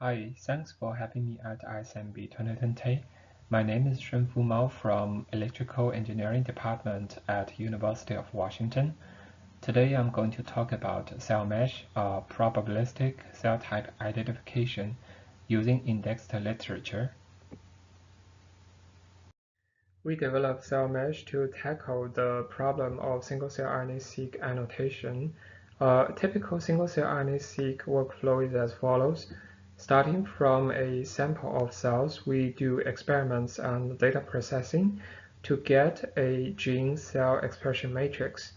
Hi, thanks for having me at ISMB 2020. My name is Shunfu Mao from Electrical Engineering Department at University of Washington. Today I'm going to talk about CellMeSH, probabilistic cell type identification using indexed literature. We developed CellMeSH to tackle the problem of single-cell RNA-seq annotation. Typical single-cell RNA-seq workflow is as follows. Starting from a sample of cells, we do experiments and data processing to get a gene cell expression matrix.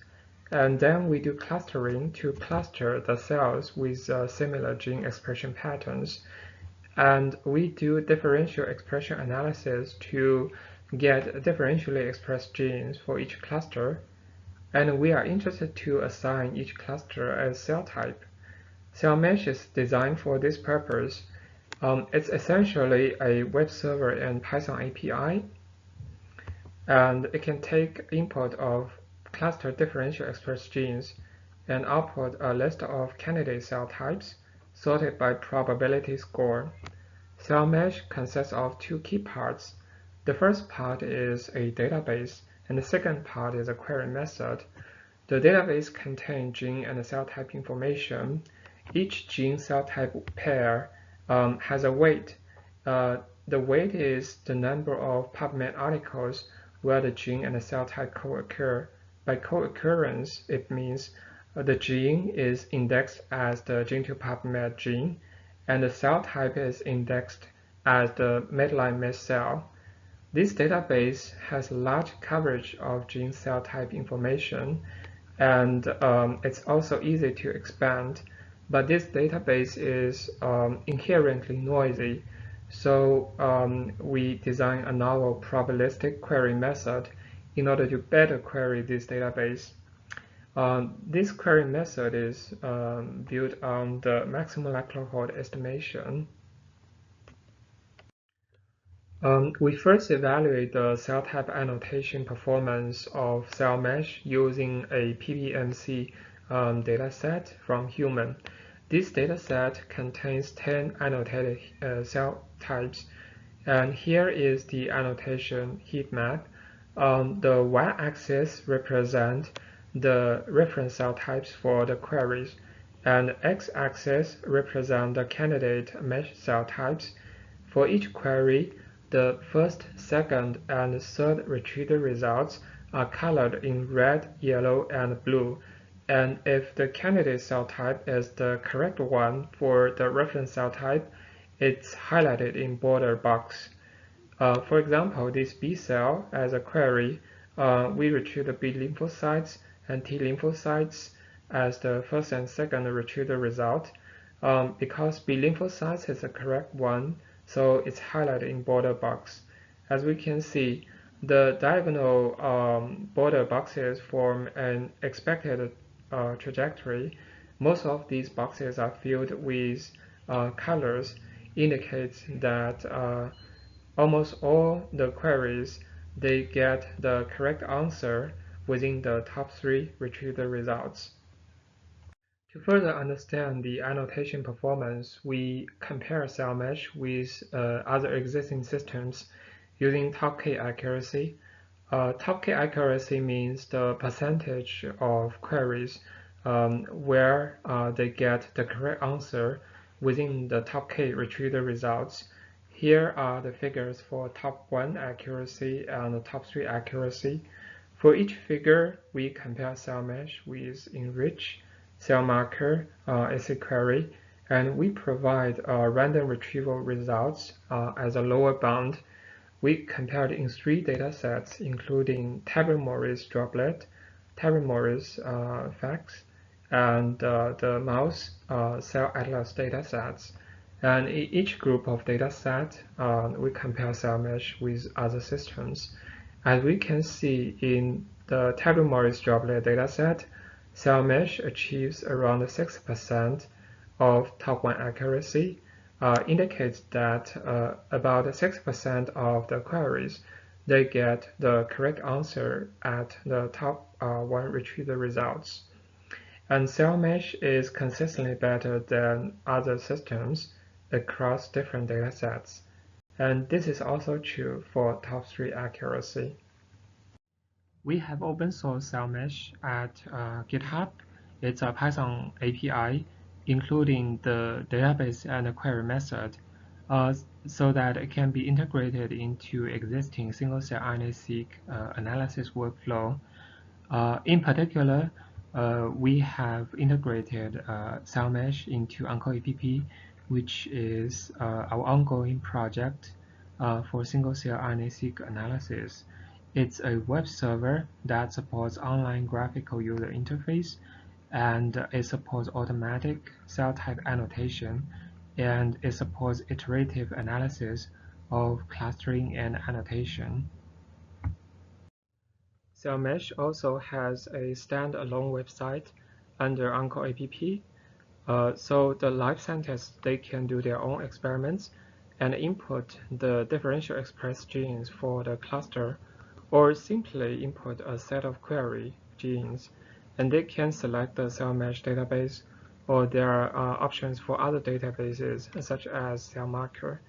And then we do clustering to cluster the cells with similar gene expression patterns. And we do differential expression analysis to get differentially expressed genes for each cluster. And we are interested to assign each cluster as cell type. CellMeSH is designed for this purpose. It's essentially a web server and Python API, and it can take input of cluster differential expressed genes and output a list of candidate cell types sorted by probability score. CellMeSH consists of two key parts. The first part is a database, and the second part is a query method. The database contains gene and cell type information. Each gene cell type pair has a weight. The weight is the number of PubMed articles where the gene and the cell type co-occur. By co-occurrence, it means the gene is indexed as the gene2PubMed gene, and the cell type is indexed as the midline mesh cell. This database has large coverage of gene cell type information, and it's also easy to expand. But this database is inherently noisy, so we designed a novel probabilistic query method in order to better query this database. This query method is built on the maximum likelihood estimation. We first evaluate the cell type annotation performance of CellMeSH using a PBMC dataset from human. This dataset contains 10 annotated cell types, and here is the annotation heat map. The y-axis represents the reference cell types for the queries, and x-axis represents the candidate mesh cell types. For each query, the first, second, and third retrieval results are colored in red, yellow, and blue. And if the candidate cell type is the correct one for the reference cell type, it's highlighted in border box. For example, this B cell as a query, we retrieve the B lymphocytes and T lymphocytes as the first and second retrieval result. Because B lymphocytes is the correct one, so it's highlighted in border box. As we can see, the diagonal border boxes form an expected trajectory. Most of these boxes are filled with colors, indicates that almost all the queries, they get the correct answer within the top 3 retrieval results. To further understand the annotation performance, we compare CellMeSH with other existing systems using top K accuracy. Top K accuracy means the percentage of queries where they get the correct answer within the top K retrieval results. Here are the figures for top 1 accuracy and top 3 accuracy. For each figure, we compare CellMeSH with Enrich, CellMarker, ACQuery, and we provide random retrieval results as a lower bound. We compared in 3 datasets, including Tabor-Morris droplet, Tabor-Morris FACS, and the mouse cell atlas datasets. And in each group of datasets, we compare CellMeSH with other systems. As we can see in the Tabor-Morris droplet dataset, CellMeSH achieves around 6% of top 1 accuracy, indicates that about 6% of the queries, they get the correct answer at the top 1 retrieval results. And CellMeSH is consistently better than other systems across different datasets. And this is also true for top 3 accuracy. We have open source CellMeSH at GitHub. It's a Python API, including the database and query method, so that it can be integrated into existing single-cell RNA-seq analysis workflow. In particular, we have integrated CellMeSH into OncoAPP, which is our ongoing project for single-cell RNA-seq analysis. It's a web server that supports online graphical user interface, and it supports automatic cell type annotation, and it supports iterative analysis of clustering and annotation. CellMeSH also has a standalone website under OncoAPP, so the life scientists, they can do their own experiments and input the differential express genes for the cluster, or simply input a set of query genes, and they can select the CellMeSH database, or there are options for other databases such as CellMarker,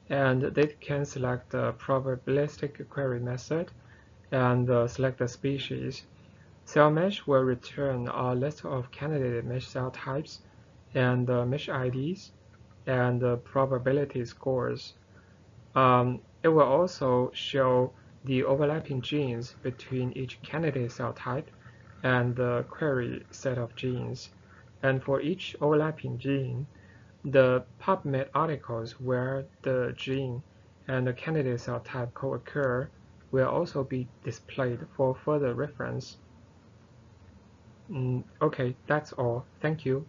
and they can select the probabilistic query method and select the species. CellMeSH will return a list of candidate mesh cell types and mesh IDs and probability scores. It will also show the overlapping genes between each candidate cell type and the query set of genes. And for each overlapping gene, the PubMed articles where the gene and the candidate cell type co-occur will also be displayed for further reference. Okay, that's all. Thank you.